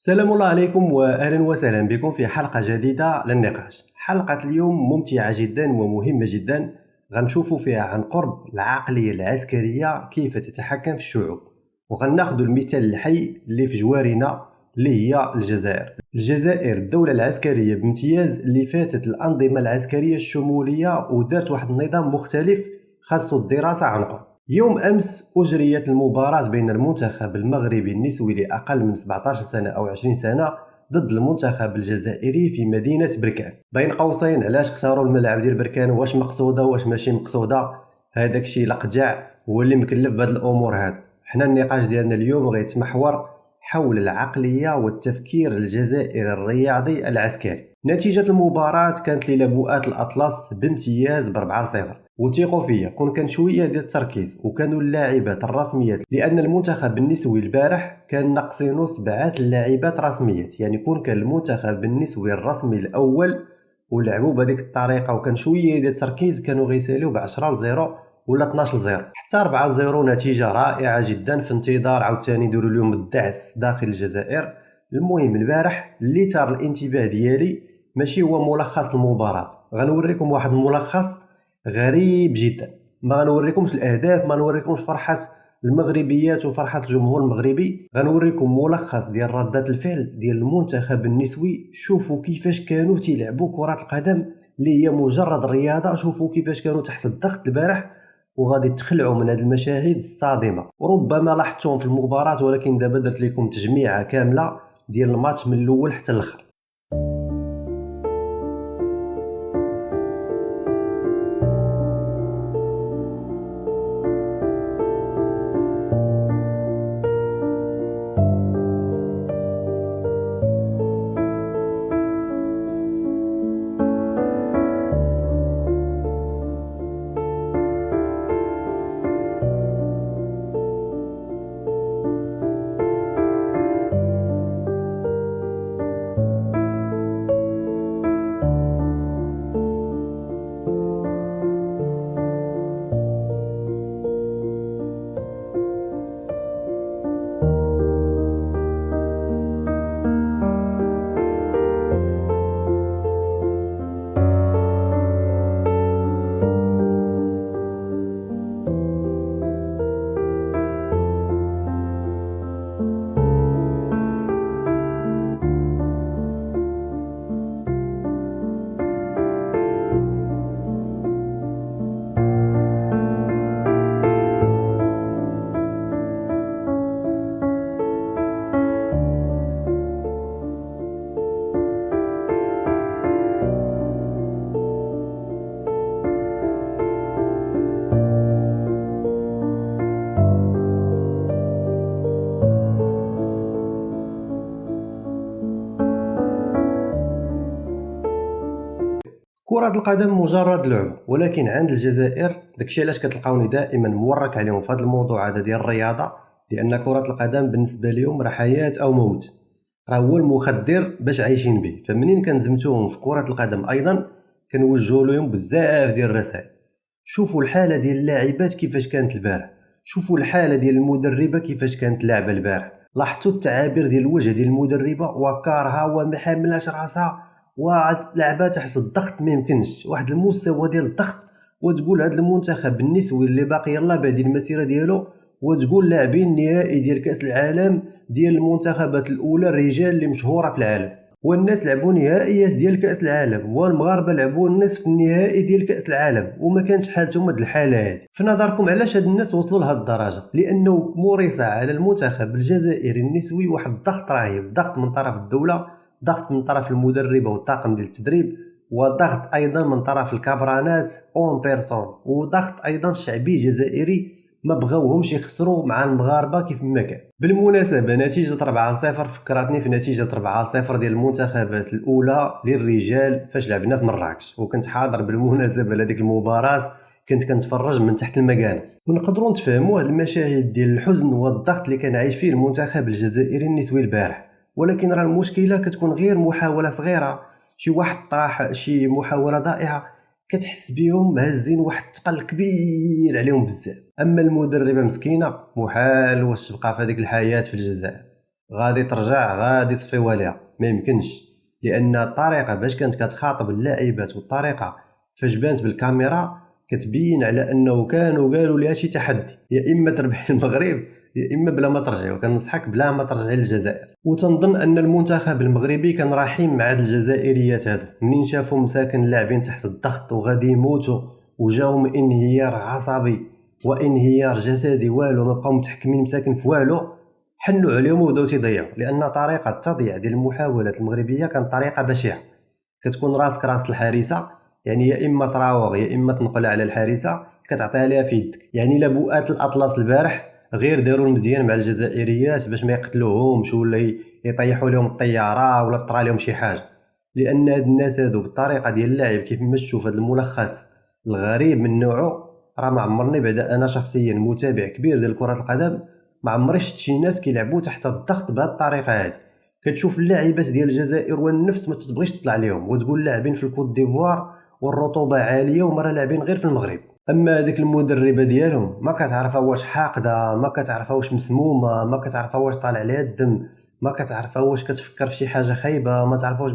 السلام الله عليكم واهلا وسهلا بكم في حلقه جديده للنقاش. حلقه اليوم ممتعه جدا ومهمه جدا، غنشوفوا فيها عن قرب العقليه العسكريه كيف تتحكم في الشعوب، وغناخذ المثال الحي اللي في جوارنا اللي هي الجزائر الدوله العسكريه بامتياز اللي فاتت الانظمه العسكريه الشموليه ودارت واحد النظام مختلف خاصو الدراسه عن قرب. يوم أمس أجريت المباراة بين المنتخب المغربي النسوي لأقل من 17 سنة أو 20 سنة ضد المنتخب الجزائري في مدينة بركان. بين قوسين، علاش اختاروا الملعب ديال بركان؟ واش مقصودة واش ماشي مقصودة؟ هذاك الشيء لقجع هو اللي مكلف بهاد الأمور هاد. حنا النقاش ديالنا اليوم غيتمحور حول العقلية والتفكير الجزائري الرياضي العسكري. نتيجة المباراة كانت للبؤات الأطلس بامتياز ب4-0. وثيقوا فيا كون كان شويه ديال التركيز وكانوا اللاعبات الرسميات، لان المنتخب النسوي البارح كان ناقصينو 7 لاعبات رسميات، يعني كون كان المنتخب النسوي الرسمي الاول ولعبوا بهذيك الطريقه وكان شويه ديال التركيز كانوا غيساليو ب 10-0 ولا 12-0 حتى 4-0. نتيجه رائعه جدا في انتظار عاوتاني يديروا اليوم الدعس داخل الجزائر. المهم البارح اللي تار الانتباه ديالي ماشي هو ملخص المباراه، غنوريكم واحد الملخص غريب جدا. ما غنوريكمش الاهداف، ما نوريكمش فرحه المغربيات وفرحه الجمهور المغربي، غنوريكم ملخص ديال ردات الفعل ديال المنتخب النسوي. شوفوا كيفاش كانوا تيلعبوا كره القدم اللي هي مجرد رياضه، شوفوا كيفاش كانوا تحت الضغط البارح وغادي تخلعوا من هذه المشاهد الصادمه. وربما لاحظتهم في المباراه، ولكن دابا درت لكم تجميعه كامله ديال الماتش من الاول حتى الاخر. كرة القدم مجرد لعبة، ولكن عند الجزائر داكشي علاش كتلقاوني دائما مورك عليهم في هذا الموضوع هذا ديال الرياضة، لأن كرة القدم بالنسبة لهم راه حياة أو موت، راه هو المخدر باش عايشين به. فمنين كنزمتوهم في كرة القدم أيضا كنوجهوا لهم بزاف ديال الرسائل. شوفوا الحالة ديال اللاعبات كيفاش كانت البارح، شوفوا الحالة ديال المدربة كيفاش كانت لاعبة البارح، لاحظتوا التعابير ديال الوجه ديال المدربة وكارها وما حاملاش راسها ولعبه تحت الضغط. ما يمكنش واحد المستوى ديال الضغط وتقول هذا المنتخب النسوي اللي باقي يلاه بادي المسيره ديالو وتقول لاعبين نهائي ديال كاس العالم ديال المنتخبات الاولى الرجال اللي مشهوره في العالم، والناس لعبوا نهائيات ديال كاس العالم، والمغاربه لعبوا النصف النهائي ديال كاس العالم وما كانش حالتهم هاد الحاله هذه. في نظركم علاش هاد الناس وصلوا لهاد الدرجه؟ لانه مورس على المنتخب الجزائري النسوي واحد الضغط رهيب، ضغط من طرف الدوله، ضغط من طرف المدربه والطاقم ديال التدريب، وضغط ايضا من طرف الكابرانات اون بيرسون، وضغط ايضا شعبي جزائري ما بغاوهمش يخسروا مع المغاربه كيف ما كان. بالمناسبه نتيجه 4-0 فكرتني في نتيجه 4-0 ديال المنتخبات الاولى للرجال فاش لعبنا في مراكش، وكنت حاضر بالمناسبه لهذيك المباراه، كنت كنتفرج من تحت المكانه. ونقدروا نتفهموا هذه المشاهد ديال الحزن والضغط اللي كان عايش فيه المنتخب الجزائري النسوي البارح. ولكن راه المشكله كتكون غير محاوله صغيره، شي واحد طاح، شي محاوله ضائعه كتحس بهم هازين واحد الثقل كبير عليهم بزاف. اما المدربه مسكينه محال واش تبقى في هذيك الحياه في الجزائر. غادي ترجع غادي تصفيوها ليها، ما يمكنش. لان الطريقه باش كانت كتخاطب اللاعبات والطريقه فاش بانت بالكاميرا كتبين على انه كانوا قالوا لها شي تحدي، يا اما تربحي المغرب يا اما بلا ما ترجعي، وكنصحك بلا ما ترجعي للجزائر. وتنظن ان المنتخب المغربي كان رحيم مع هاد الجزائريات هادو، منين شافوا مساكن اللاعبين تحت الضغط وغادي يموتوا وجاهم انهيار عصبي وانهيار جسدي والو، ما بقاو متحكمين مساكن في والو، حنوا عليهم وبداو تيضيعوا. لان طريقه التضييع ديال المحاولات المغربيه كانت طريقه بشعه. كتكون راسك راس الحارسه، يعني يا اما تراوغ يا اما تنقل على الحارسه كتعطيها ليها في يدك. يعني لبؤات الاطلس البارح غير داروا مزيان مع الجزائريات باش ما يقتلوهمش ولا يطيحوا لهم الطياره ولا طرا لهم شي حاجه. لان هاد الناس هادو بالطريقه ديال اللعب كيف ما تشوف هاد الملخص الغريب من نوعه، راه ما عمرني بعدا انا شخصيا متابع كبير ديال كره القدم ما عمري شفت شي ناس كيلعبوا تحت الضغط بهذه الطريقه هذه. كتشوف اللاعبات ديال الجزائر والنفس ما تبغيش تطلع لهم وتقول لاعبين في الكوت ديفوار والرطوبه عاليه وما راه لاعبين غير في المغرب. اما هذيك المدربه ديالهم ما كتعرفها واش حاقده، ما كتعرفها واش مسمومه، ما كتعرفها واش طالع عليها الدم، ما كتعرفها واش كتفكر في شي حاجه خايبه، ما تعرفها واش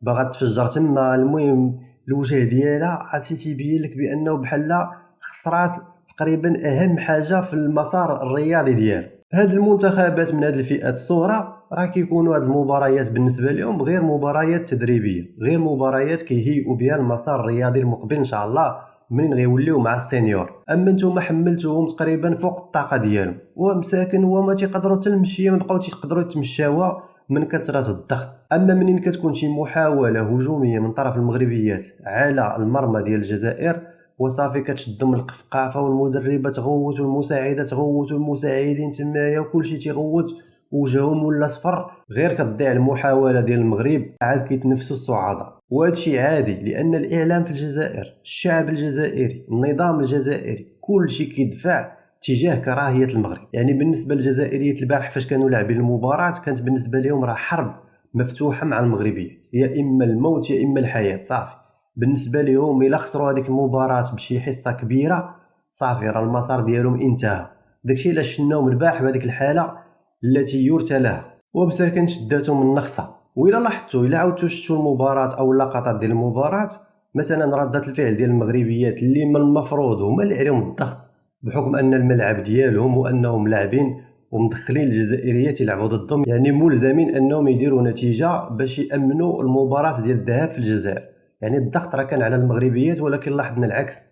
باغا تفجر تما. المهم الوجه ديالها عرفتي تيبين لك بانه بحال خسرات تقريبا اهم حاجه في المسار الرياضي ديالو. هاد المنتخبات من هاد الفئات الصغرى راه كيكونوا هاد المباريات بالنسبه لهم غير مباريات تدريبيه، غير مباريات كيهيئوا بها المسار الرياضي المقبل ان شاء الله منين غيوليو مع السينيور. اما نتوما حملتوهم تقريبا فوق الطاقه ديالهم ومساكن وما تيقدروا حتى المشيه، ما بقاو تيقدروا يتمشاوا من كثره الضغط. اما منين كتكون شي محاوله هجوميه من طرف المغربيات على المرمى ديال الجزائر وصافي كتشدهم القفقافه والمدربه تغوت والمساعده تغوت والمساعدين تمايا وكلشي تيغوت وجههم ولا صفر، غير كتضيع المحاوله ديال المغرب عاد كيتنفسوا الصعداء. وهذا الشيء عادي لان الاعلام في الجزائر، الشعب الجزائري، النظام الجزائري، كلشي كيدفع تجاه كراهيه المغرب. يعني بالنسبه للجزائريين البارح فاش كانوا لاعبين المباراه كانت بالنسبه لهم راه حرب مفتوحه مع المغربيين، يا اما الموت يا اما الحياه. صافي بالنسبه لهم الا خسروا هذيك المباراه بشي حصه كبيره صافي راه المسار ديالهم انتهى. داكشي علاش شناهم البارح بهذيك الحاله التي يرثى لها ومساكن شداتهم من النخسه. وإلا لاحظتوا إلا عاودتوا شفتوا المباراة أو اللقطات ديال المباراة، مثلا ردة الفعل ديال المغربيات اللي من المفروض هما اللي عليهم الضغط بحكم أن الملعب ديالهم وأنهم لاعبين ومدخلين الجزائريات يلعبوا ضدهم، يعني ملزمين أنهم يديروا نتيجة باش يأمنوا المباراة ديال الذهاب في الجزائر. يعني الضغط راه كان على المغربيات، ولكن لاحظنا العكس،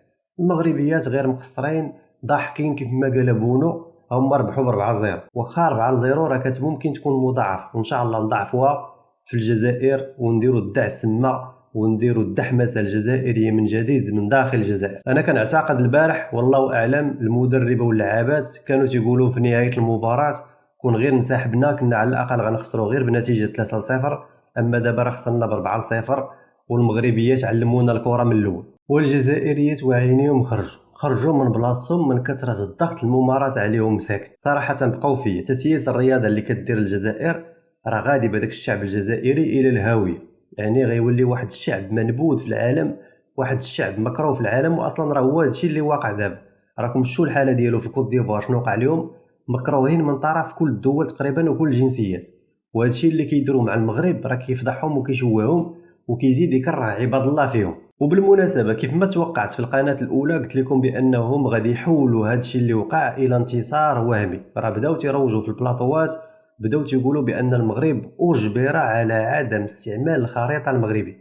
المغربيات غير مقصرين ضاحكين كيف ما قال بونو، هما ربحوا ب 4-0. واخا 4-0 راه كانت ممكن تكون مضاعفه، وان شاء الله نضاعفوها في الجزائر ونديروا الدعسمه ونديروا الدحمسه الجزائريه من جديد من داخل الجزائر. انا كنعتقد البارح والله اعلم المدربه واللاعبات كانوا تيقولوا في نهايه المباراه كون غير انسحبنا كنا على الاقل غنخسروا غير بنتيجه 3-0، اما دابا راه خسرنا ب 4-0 والمغربيات علمونا الكره من الاول. والجزائريات واعينيهم خرجوا من بلاصتهم من كثره الضغط الممارس عليهم مساكن. صراحه بقاو فيا تسييس الرياضه اللي كدير الجزائر راه غادي بهذاك الشعب الجزائري الى الهاويه. يعني غيولي واحد الشعب منبوذ في العالم، واحد الشعب مكروه في العالم، واصلا راه هو هادشي اللي واقع دابا. راكم شفتوا الحاله ديالو في الكوت ديفوار شنو وقع لهم، مكروهين من طرف كل الدول تقريبا وكل الجنسيات. وهادشي اللي كيديروا مع المغرب راه كيفضحهم وكيشوههم وكيزيد يكره عباد الله فيهم. وبالمناسبه كيف ما توقعت في القناه الاولى قلت لكم بانهم غادي يحولوا هذا الشيء اللي وقع الى انتصار وهمي. راه بداو تيروجوا في البلاطوات، بداو تيقولوا بان المغرب اجبر على عدم استعمال الخريطه المغربيه.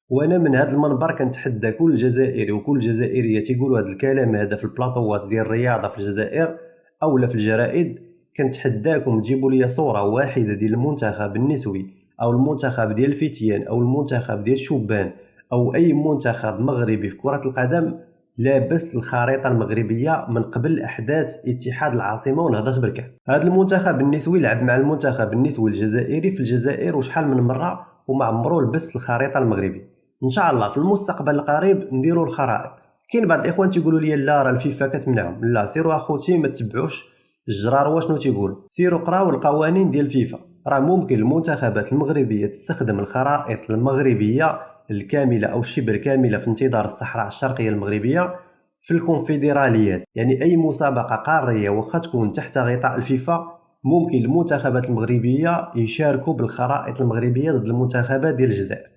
وانا من هذا المنبر كنتحدى كل جزائري وكل جزائريه تيقولوا هذا الكلام هذا في البلاطوات ديال الرياضه في الجزائر او لا في الجرائد، كنتحداكم تجيبوا لي صوره واحده ديال المنتخب النسوي او المنتخب ديال الفتيان او المنتخب ديال الشبان او اي منتخب مغربي في كرة القدم لابس الخريطة المغربية من قبل احداث اتحاد العاصمة ونهضة بركان. هذا المنتخب النسوي لعب مع المنتخب النسوي الجزائري في الجزائر وشحال من مرة وما عمرو لبس الخريطة المغربية. ان شاء الله في المستقبل القريب نديروا الخرائط. كاين بعض الاخوان تيقولوا لي لا راه الفيفا كتمنعهم، لا سيروا اخوتي ما تتبعوش الجرار شنو تيقولوا، سيروا قراو القوانين ديال الفيفا. راه ممكن المنتخبات المغربيه تستخدم الخرائط المغربيه الكامله او شبه كامله في انتظار الصحراء الشرقيه المغربيه في الكونفدراليات. يعني اي مسابقه قاريه واخا تكون تحت غطاء الفيفا ممكن المنتخبات المغربية يشاركوا بالخرائط المغربية ضد المنتخبات ديال الجزائر،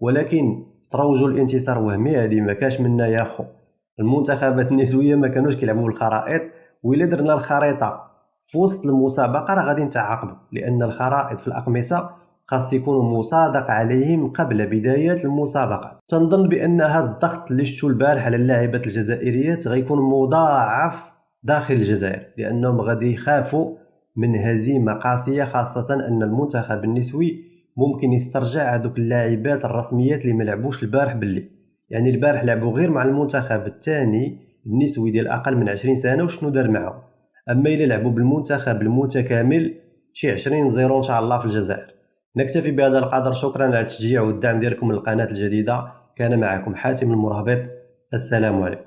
ولكن تروجوا الانتصار وهمي هذه ما كاش منها يا خو. المنتخبات النسوية ما كانوش كيلعبوا بالخرائط، وإلا درنا الخريطة في وسط المسابقة راه غادي نتعاقبوا، لأن الخرائط في الأقمصة خاص يكونوا مصادق عليهم قبل بداية المسابقات. تنظن بأن هذا الضغط اللي شفتوا البارح على اللاعبات الجزائريات غيكون مضاعف داخل الجزائر، لأنهم غادي يخافوا من هزيمة قاسية، خاصة أن المنتخب النسوي ممكن يسترجع هذوك اللاعبات الرسميات اللي ما لعبوش البارح بالليل. يعني البارح لعبوا غير مع المنتخب الثاني النسوي ديال أقل من 20 سنة وشنو دار معهم. أما إلا لعبوا بالمنتخب المتكامل شي 20-0 إن شاء الله في الجزائر. نكتفي بهذا القدر، شكرا على التشجيع والدعم ديالكم للقناة الجديدة. كان معكم حاتم المرهبط، السلام عليكم.